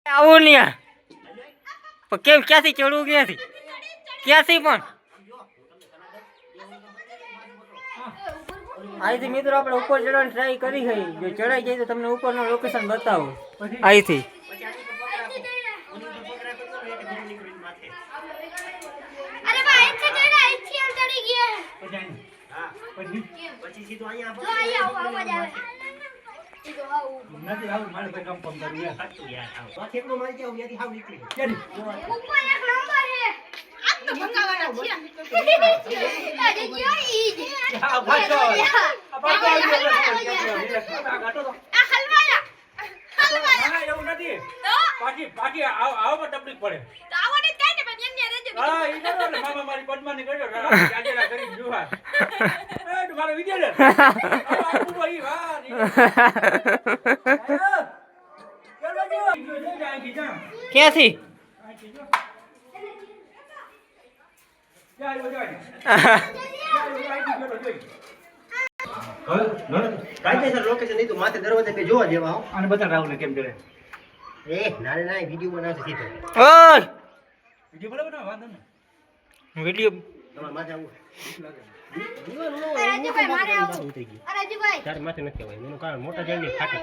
આવું નહીં પણ કેમ ક્યાંથી ચડવું ક્યાંથી પણ અહીંથી મિત્રો આપણે ઉપર ચડવાની ટ્રાય કરી ગઈ જો ચડાઈ જાય તો તમને ઉપરનું લોકેશન બતાવું અહીંથી પછી સીધો અહીંયા નથી આવું મારે કઈ કામ કરવું યાર સાચું યાર આવ તો કેટલું મારી જાવ યાદી હાવ નીકળી કેડી ઉપર એક નંબર હે આ તો ભંગાવાના છે અરે જો ઈ આ ભાગો આ હલવાયા હા એવું નથી તો પાકી આવો પણ તકલીફ પડે તો આવડી થાય ને પણ એમને રહેજો હા ઈ કરો ને મામા મારી પદ્માની કર્યો જાજેરા કરી જુવા એ તમારો વિડિયો લે આ ભાઈ વાહ ક્યાંથી કાયદેસર લોકેશન નહીં તો માથે દરવાજે કે જોવા જેવા અને બધા રાહુલ કેમ કરે એ નાને ના વિડિયો બનાવશે સીધો ઓય વિડિયો બનાવો ને વાંધો ને વિડિયો તમાર માથે આવું રાજુભાઈ મારે આવું તારે માથે નથી કહેવાય એનું કારણ મોટા જઈને ફાટી